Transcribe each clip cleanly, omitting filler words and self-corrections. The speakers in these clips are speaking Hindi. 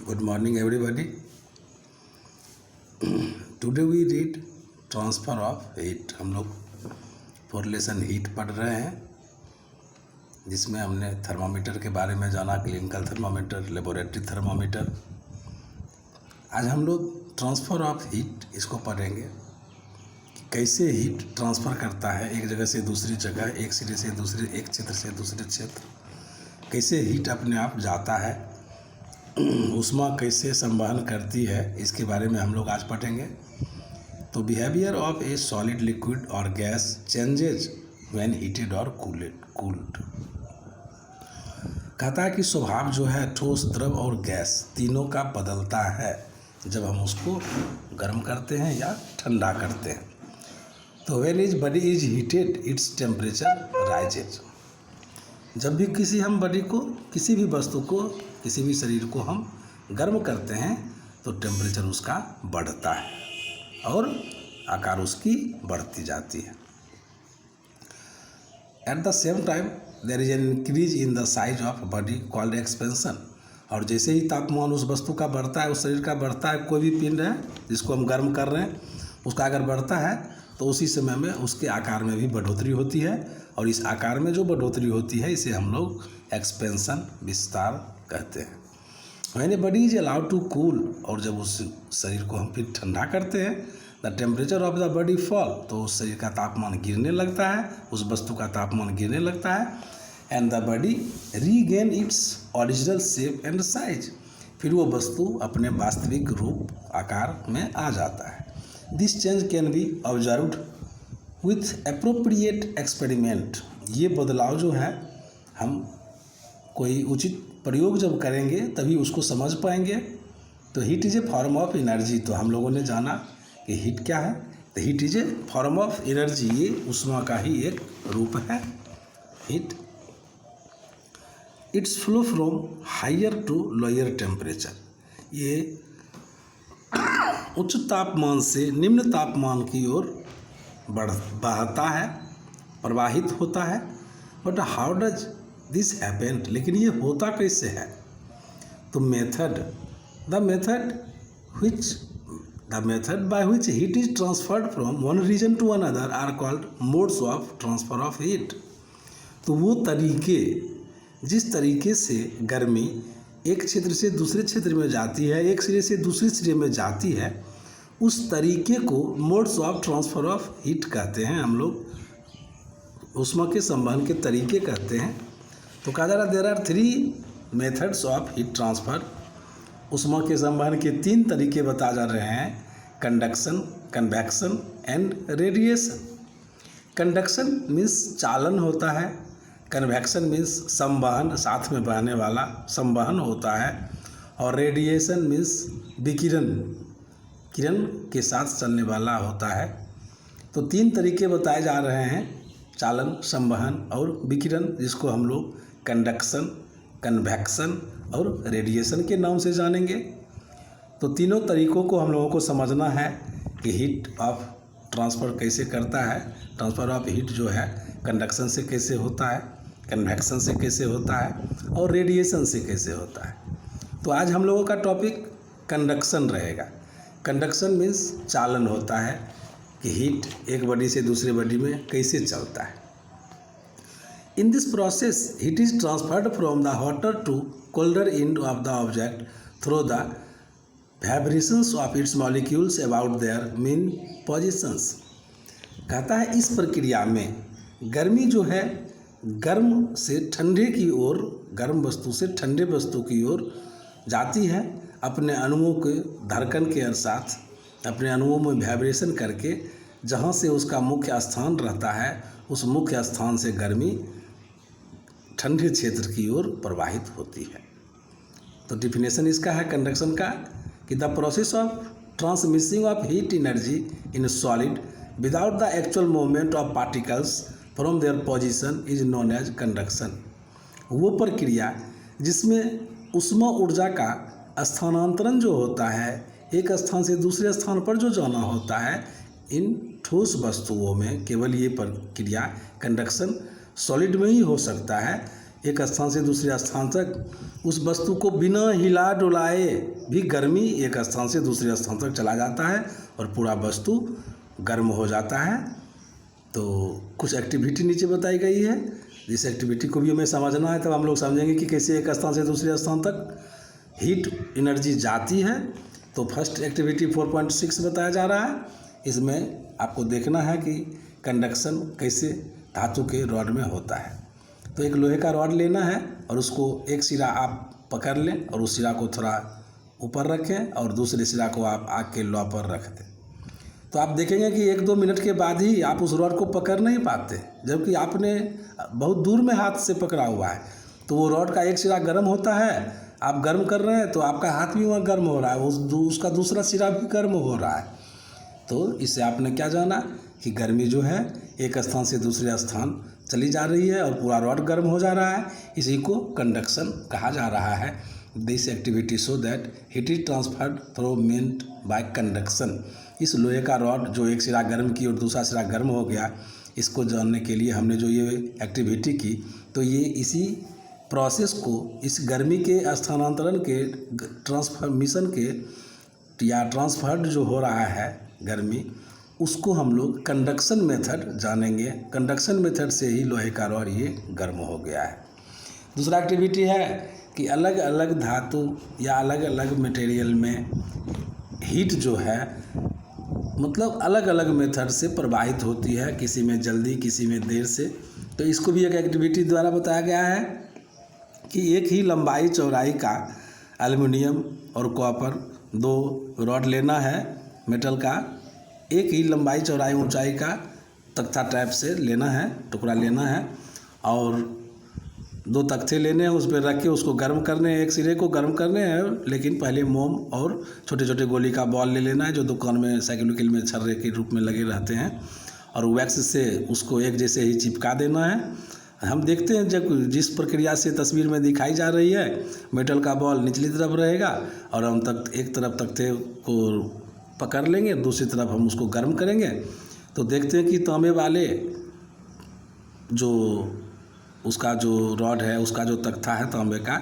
Good morning, everybody. Today we read transfer of heat. हम लोग फोर हीट पढ़ रहे हैं, जिसमें हमने थर्मामीटर के बारे में जाना, क्लिनिकल थर्मामीटर, लेबोरेटरी थर्मामीटर। आज हम लोग ट्रांसफ़र ऑफ हीट इसको पढ़ेंगे कि कैसे हीट ट्रांसफ़र करता है एक जगह से दूसरी जगह, एक सिरे से दूसरे, एक क्षेत्र से दूसरे क्षेत्र, कैसे हीट अपने आप जाता है, ऊष्मा कैसे संवहन करती है, इसके बारे में हम लोग आज पढ़ेंगे। तो behaviour of A solid, liquid और गैस चेंजेज व्हेन हीटेड और कूल्ड। कहता है कि स्वभाव जो है ठोस, द्रव और गैस तीनों का बदलता है जब हम उसको गर्म करते हैं या ठंडा करते हैं। तो when is body is heated its temperature rises. जब भी किसी हम बॉडी को, किसी भी वस्तु को, किसी भी शरीर को हम गर्म करते हैं तो टेम्परेचर उसका बढ़ता है और आकार उसकी बढ़ती जाती है। At the same time there is an increase in the size of body called expansion. और जैसे ही तापमान उस वस्तु का बढ़ता है, उस शरीर का बढ़ता है, कोई भी पिंड है जिसको हम गर्म कर रहे हैं उसका अगर बढ़ता है तो उसी समय में उसके आकार में भी बढ़ोतरी होती है, और इस आकार में जो बढ़ोतरी होती है इसे हम लोग एक्सपेंशन, विस्तार कहते हैं। When a body is allowed to cool, और जब उस शरीर को हम फिर ठंडा करते हैं, the temperature of the body fall, तो उस शरीर का तापमान गिरने लगता है, उस वस्तु का तापमान गिरने लगता है। And the body regain its original shape and size, फिर वो वस्तु अपने वास्तविक रूप, आकार में आ जाता है। This change can be observed with appropriate experiment. ये बदलाव जो है हम कोई उचित प्रयोग जब करेंगे तभी उसको समझ पाएंगे। तो heat is a form of energy. तो हम लोगों ने जाना कि हीट क्या है। तो heat is a form of energy, ये ऊष्मा का ही एक रूप है heat. It's flow from higher to lower temperature. ये उच्च तापमान से निम्न तापमान की ओर बढ़ता है, प्रवाहित होता है। But how does this happen, लेकिन ये होता कैसे है? तो the method by which heat is transferred from one region to another are called modes of transfer of heat. तो वो तरीके, जिस तरीके से गर्मी एक क्षेत्र से दूसरे क्षेत्र में जाती है, एक सिरे से दूसरे सिरे में जाती है, उस तरीके को modes of transfer of heat कहते हैं। हम लोग ऊष्मा के संवहन के तरीके कहते हैं। तो कहा जा रहा there are 3 methods of heat transfer. ऊष्मा के संवहन के 3 तरीके बताए जा रहे हैं: conduction, convection and radiation. Conduction means चालन होता है, कन्वेक्शन मीन्स संवहन, साथ में बहने वाला संवहन होता है, और रेडिएशन मीन्स विकिरण, किरण के साथ चलने वाला होता है। तो 3 तरीके बताए जा रहे हैं: चालन, संवहन और विकिरण, जिसको हम लोग कंडक्शन, कन्वेक्शन और रेडिएशन के नाम से जानेंगे। तो तीनों तरीकों को हम लोगों को समझना है कि हीट ऑफ ट्रांसफ़र कैसे करता है। ट्रांसफ़र ऑफ हीट जो है कंडक्शन से कैसे होता है, कन्वेक्शन से कैसे होता है और रेडिएशन से कैसे होता है। तो आज हम लोगों का टॉपिक कंडक्शन रहेगा। कंडक्शन मीन्स चालन होता है कि हीट एक बॉडी से दूसरे बॉडी में कैसे चलता है। In this process heat is transferred from the hotter to colder end of the object through the vibrations of its molecules about their mean positions. कहता है इस प्रक्रिया में गर्मी जो है गर्म से ठंडे की ओर, गर्म वस्तु से ठंडे वस्तु की ओर जाती है, अपने अणुओं के धड़कन के साथ, अपने अणुओं में वाइब्रेशन करके जहाँ से उसका मुख्य स्थान रहता है, उस मुख्य स्थान से गर्मी ठंडे क्षेत्र की ओर प्रवाहित होती है। तो डिफिनेशन इसका है कंडक्शन का कि the process of transmission of heat energy in solid without the actual movement of particles from their position is known as conduction. वो प्रक्रिया जिसमें ऊष्मा ऊर्जा का स्थानांतरण जो होता है, एक स्थान से दूसरे स्थान पर जो जाना होता है, इन ठोस वस्तुओं में केवल ये प्रक्रिया कंडक्शन सॉलिड में ही हो सकता है। एक स्थान से दूसरे स्थान तक उस वस्तु को बिना हिला डुलाए भी गर्मी एक स्थान से दूसरे स्थान तक चला जाता है और पूरा वस्तु गर्म हो जाता है। तो कुछ एक्टिविटी नीचे बताई गई है, जिस एक्टिविटी को भी हमें समझना है तब हम लोग समझेंगे कि कैसे एक स्थान से दूसरे स्थान तक हीट एनर्जी जाती है। तो फर्स्ट एक्टिविटी 4.6 बताया जा रहा है। इसमें आपको देखना है कि कंडक्शन कैसे धातु के रॉड में होता है। तो एक लोहे का रॉड लेना है और उसको एक सिरा आप पकड़ लें और उस सिरा को थोड़ा ऊपर रखें और दूसरे सिरा को आप आग के लौ पर रख दें। तो आप देखेंगे कि 1-2 मिनट के बाद ही आप उस रॉड को पकड़ नहीं पाते, जबकि आपने बहुत दूर में हाथ से पकड़ा हुआ है। तो वो रॉड का एक सिरा गर्म होता है, आप गर्म कर रहे हैं तो आपका हाथ भी वहाँ गर्म हो रहा है, उसका दूसरा सिरा भी गर्म हो रहा है। तो इससे आपने क्या जाना कि गर्मी जो है एक स्थान से दूसरे स्थान चली जा रही है और पूरा रॉड गर्म हो जा रहा है। इसी को कंडक्शन कहा जा रहा है। This activity show that heat is transferred through meant bye conduction. इस लोहे का रॉड जो एक सिरा गर्म की और दूसरा सिरा गर्म हो गया, इसको जानने के लिए हमने जो ये एक्टिविटी की, तो ये इसी प्रोसेस को, इस गर्मी के स्थानांतरण के, ट्रांसफॉर्मेशन के या ट्रांसफर्ड जो हो रहा है गर्मी, उसको हम लोग कंडक्शन मेथड जानेंगे। कंडक्शन मेथड से ही लोहे का रॉड ये गर्म हो गया है। दूसरा एक्टिविटी है कि अलग अलग धातु या अलग अलग मटेरियल में हीट जो है मतलब अलग अलग मेथड से प्रवाहित होती है, किसी में जल्दी किसी में देर से। तो इसको भी एक एक्टिविटी द्वारा बताया गया है कि एक ही लंबाई चौड़ाई का एल्युमिनियम और कॉपर 2 रॉड लेना है मेटल का, एक ही लंबाई चौड़ाई ऊंचाई का तख्ता टाइप से लेना है, टुकड़ा लेना है और 2 तख्ते लेने हैं, उस पर रख के उसको गर्म करने हैं, एक सिरे को गर्म करने हैं। लेकिन पहले मोम और छोटे छोटे गोली का बॉल ले लेना है जो दुकान में साइकिल विकिल में छर्रे के रूप में लगे रहते हैं, और वैक्स से उसको एक जैसे ही चिपका देना है। हम देखते हैं जब जिस प्रक्रिया से तस्वीर में दिखाई जा रही है, मेटल का बॉल निचली तरफ रहेगा और हम एक तरफ तख्ते को पकड़ लेंगे, दूसरी तरफ हम उसको गर्म करेंगे। तो देखते हैं कि तांबे वाले जो उसका जो रॉड है, उसका जो तख्ता है तांबे का,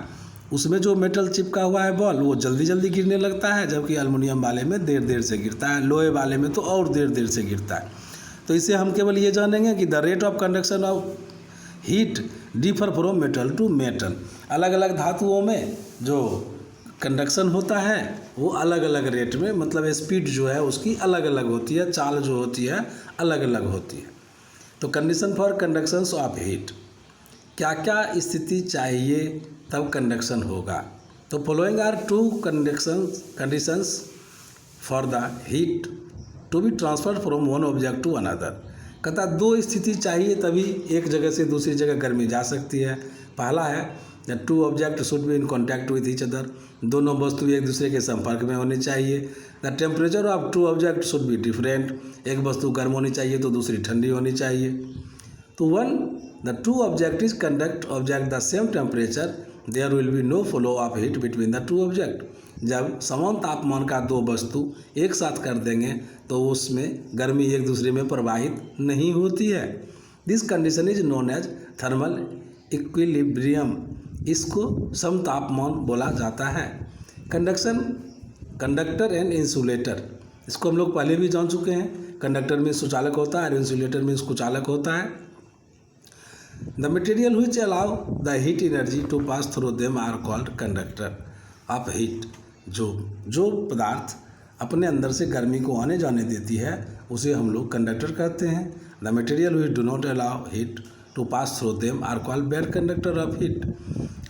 उसमें जो मेटल चिपका हुआ है बॉल, वो जल्दी जल्दी गिरने लगता है, जबकि एल्युमिनियम वाले में देर देर से गिरता है, लोहे वाले में तो और देर देर से गिरता है। तो इससे हम केवल ये जानेंगे कि the rate of conduction of heat differ from metal to metal. अलग अलग धातुओं में जो कंडक्शन होता है वो अलग अलग रेट में, मतलब स्पीड जो है उसकी अलग अलग होती है, चाल जो होती है अलग अलग होती है। तो condition for conductions of heat, क्या क्या स्थिति चाहिए तब कंडक्शन होगा। तो following are 2 conditions for the heat to be transferred from one object to another. कहता 2 स्थिति चाहिए तभी एक जगह से दूसरी जगह गर्मी जा सकती है। पहला है the 2 object should be in contact with each other, दोनों वस्तु एक दूसरे के संपर्क में होनी चाहिए। The temperature of 2 object should be different, एक वस्तु गर्म होनी चाहिए तो दूसरी ठंडी होनी चाहिए। तो the 2 objects conduct object the same temperature, there will be no flow of heat between the 2 objects। जब समान तापमान का 2 वस्तु एक साथ कर देंगे तो उसमें गर्मी एक दूसरे में प्रवाहित नहीं होती है। This condition is known as thermal equilibrium, इसको समतापमान बोला जाता है। कंडक्शन, कंडक्टर एंड इंसुलेटर, इसको हम लोग पहले भी जान चुके हैं। कंडक्टर में सुचालक होता है और इंसुलेटर में कुचालक होता है। The material which allow the heat energy to pass through them are called conductor of heat। जो पदार्थ अपने अंदर से गर्मी को आने जाने देती है उसे हम लोग कंडक्टर कहते हैं। The material which do not allow heat to pass through them are called bad conductor of heat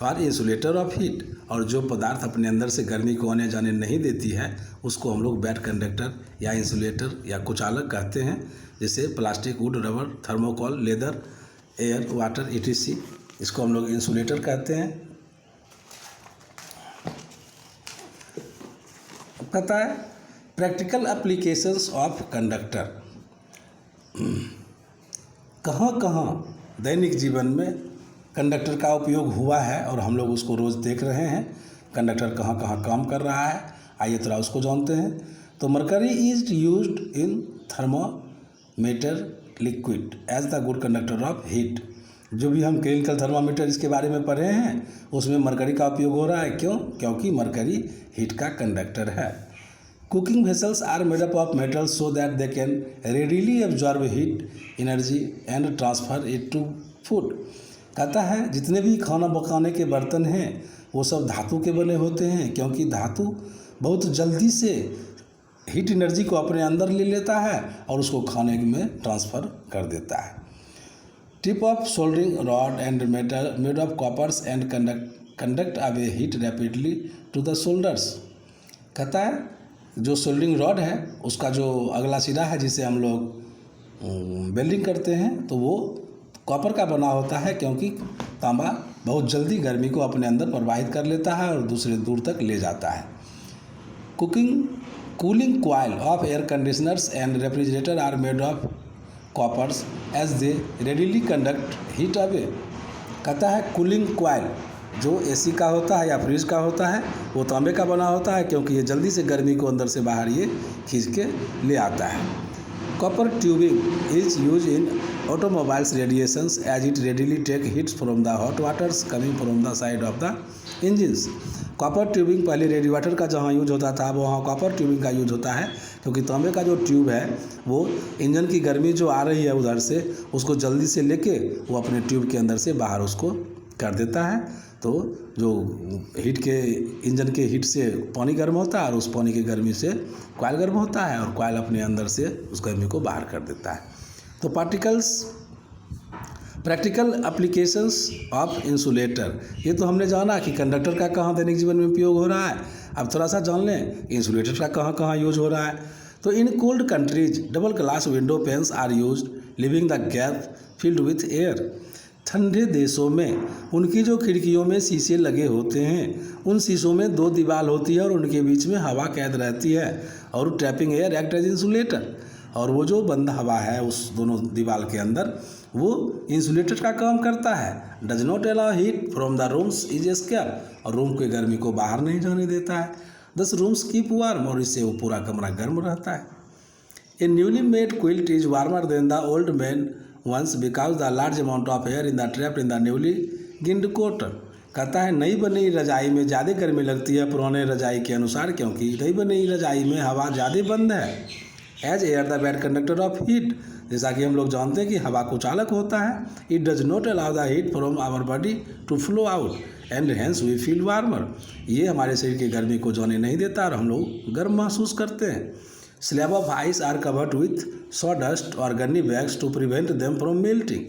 और insulator of heat। और जो पदार्थ अपने अंदर से गर्मी को आने जाने नहीं देती है उसको हम लोग बैड कंडक्टर या इंसुलेटर या कुचालक कहते हैं, जैसे plastic, would, rubber, thermocol, leather, air, water etc। इसको हम लोग इंसुलेटर कहते हैं। पता है प्रैक्टिकल एप्लीकेशंस ऑफ कंडक्टर, कहाँ कहाँ दैनिक जीवन में कंडक्टर का उपयोग हुआ है और हम लोग उसको रोज़ देख रहे हैं। कंडक्टर कहाँ कहाँ काम कर रहा है, आइए थोड़ा उसको जानते हैं। तो mercury is used in thermometer liquid as the good conductor of heat. जो भी हम क्लिनिकल थर्मामीटर इसके बारे में पढ़े हैं उसमें मरकरी का उपयोग हो रहा है। क्यों? क्योंकि मरकरी हीट का कंडक्टर है। Cooking vessels are made up of metal so that they can readily absorb heat energy and transfer it to food. कहता है जितने भी खाना पकाने के बर्तन हैं वो सब धातु के बने होते हैं, क्योंकि धातु बहुत जल्दी से हीट एनर्जी को अपने अंदर ले लेता है और उसको खाने में ट्रांसफ़र कर देता है। Tip of soldering rod and metal made of coppers and conduct away heat rapidly to the solders. कहता है जो सोल्डरिंग रॉड है उसका जो अगला सिरा है जिसे हम लोग वेल्डिंग करते हैं तो वो कॉपर का बना होता है, क्योंकि तांबा बहुत जल्दी गर्मी को अपने अंदर प्रवाहित कर लेता है और दूसरे दूर तक ले जाता है। Cooling coil of air conditioners and refrigerator are made of coppers as they readily conduct heat away। कहता है कूलिंग coil जो एसी का होता है या फ्रिज का होता है वो तांबे का बना होता है, क्योंकि ये जल्दी से गर्मी को अंदर से बाहर ये खींच के ले आता है। Copper tubing is use in automobiles radiations as it readily take heats from the hot waters coming from the side of the engines. Copper tubing पहले रेडिएटर का जहाँ यूज होता था वहाँ कॉपर ट्यूबिंग का यूज होता है, क्योंकि तांबे का जो ट्यूब है वो इंजन की गर्मी जो आ रही है उधर से उसको जल्दी से लेके वो अपने ट्यूब के अंदर से बाहर उसको कर देता है। तो जो हीट के इंजन के हीट से पानी गर्म होता है और उस पानी की गर्मी से कॉइल गर्म होता है और कॉइल अपने अंदर से उस गर्मी को बाहर कर देता है। तो प्रैक्टिकल एप्लीकेशंस ऑफ इंसुलेटर, ये तो हमने जाना कि कंडक्टर का कहाँ दैनिक जीवन में उपयोग हो रहा है। अब थोड़ा सा जान लें इंसुलेटर का कहाँ कहाँ यूज हो रहा है। तो in cold countries double glass window panes are use leaving the gap filled with air. ठंडे देशों में उनकी जो खिड़कियों में शीशे लगे होते हैं उन शीशों में दो दीवार होती है और उनके बीच में हवा कैद रहती है और trapping air act as insulator. और वो जो बंद हवा है उस दोनों दीवार के अंदर वो इंसुलेटर का काम करता है। Does not allow heat from the rooms is escape, और रूम की गर्मी को बाहर नहीं जाने देता है। दस रूम्स कीप वार्म, और इससे वो पूरा कमरा गर्म रहता है। A newly made quilt is warmer than the old man once because the large amount of air in the trapped in the newly ginned cotton. कहता है नई बनी रजाई में ज़्यादा गर्मी लगती है पुराने रजाई के अनुसार, क्योंकि नई बनी रजाई में हवा ज़्यादा बंद है। As air the bad conductor of heat, जैसा कि हम लोग जानते हैं कि हवा को चालक होता है। It does not allow the heat from our body to flow out and hence we feel warmer. ये हमारे शरीर की गर्मी को जाने नहीं देता और हम लोग गर्म महसूस करते हैं। Slab of ice are covered with sawdust और gunny bags to prevent them from melting.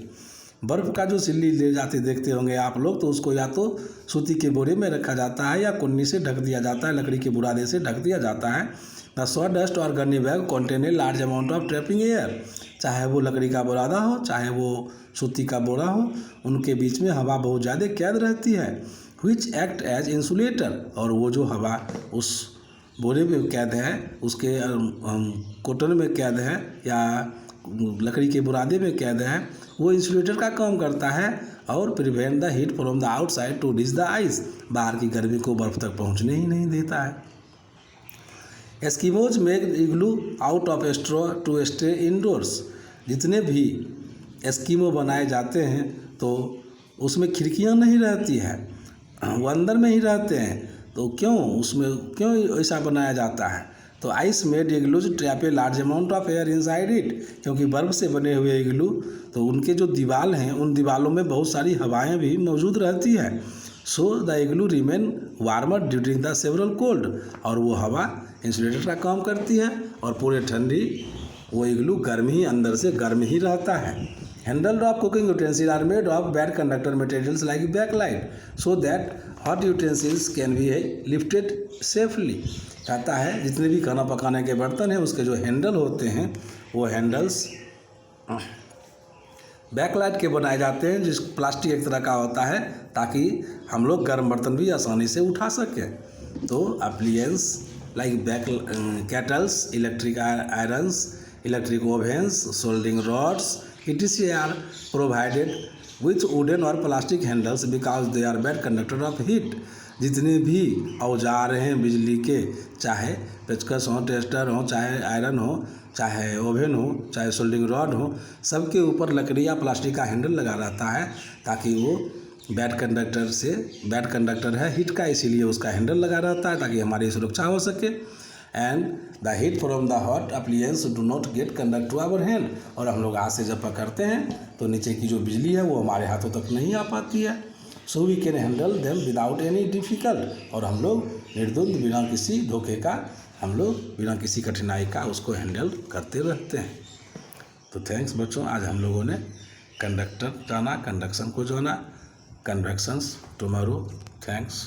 बर्फ़ का जो सिल्ली ले जाते देखते होंगे आप लोग, तो उसको या तो सूती के बोरे में रखा जाता है या कुन्नी से ढक दिया जाता है, लकड़ी के बुरादे से ढक दिया जाता है। द सॉडस्ट और gunny bag contain a large amount of trapping air. चाहे वो लकड़ी का बुरादा हो चाहे वो सूती का बोरा हो, उनके बीच में हवा बहुत ज़्यादा कैद रहती है। विच एक्ट एज इंसुलेटर, और वो जो हवा उस बोरे में कैद है उसके कॉटन में कैद है या लकड़ी के बुरादे में कैद है, वो इंसुलेटर का काम करता है और prevent the heat from the outside to reach the ice. बाहर की गर्मी को बर्फ़ तक पहुंचने ही नहीं देता है। Eskimos make igloo out of straw to stay indoors. जितने भी एस्किमो बनाए जाते हैं तो उसमें खिड़कियां नहीं रहती है, वो अंदर में ही रहते हैं। तो क्यों ऐसा बनाया जाता है? तो ice made igloos trap A large amount of air inside it, क्योंकि बर्फ़ से बने हुए इग्लू तो उनके जो दीवार हैं उन दीवारों में बहुत सारी हवाएं भी मौजूद रहती है। So the igloo remain warmer during the several cold, और वो हवा इंसुलेटर का काम करती है और पूरे ठंडी वो इग्लू गर्म ही अंदर से गर्म ही रहता है। Handle of cooking utensil are made of bad conductor materials like bakelite so that hot utensils can be lifted safely. कहता है जितने भी खाना पकाने के बर्तन हैं उसके जो हैंडल होते हैं वो हैंडल्स बैकलाइट के बनाए जाते हैं, जिस प्लास्टिक एक तरह का होता है ताकि हम लोग गर्म बर्तन भी आसानी से उठा सकें। तो appliances like kettles, electric irons, electric ovens, soldering rods etc are provided with wooden और plastic handles because they are bad conductor of heat. जितने भी औजार हैं बिजली के, चाहे पेचकस हो, टेस्टर हो, चाहे आयरन हो, चाहे ओवन हो, चाहे सोल्डिंग रॉड हो, सबके ऊपर लकड़ी या प्लास्टिक का हैंडल लगा रहता है ताकि वो बैड कंडक्टर है हीट का, इसीलिए उसका हैंडल लगा रहता है ताकि हमारी सुरक्षा हो सके। And the heat from the hot appliance do not get conduct to our hand, और हम लोग हाथ से जब पकड़ते हैं तो नीचे की जो बिजली है वो हमारे हाथों तक नहीं आ पाती है। So we can handle them without any difficult, और हम लोग निर्द्वंद बिना किसी धोखे का, हम लोग बिना किसी कठिनाई का उसको हैंडल करते रहते हैं। तो थैंक्स बच्चों, आज हम लोगों ने कंडक्टर जाना, कंडक्शन को जाना, कन्वेक्शंस टुमारो। थैंक्स।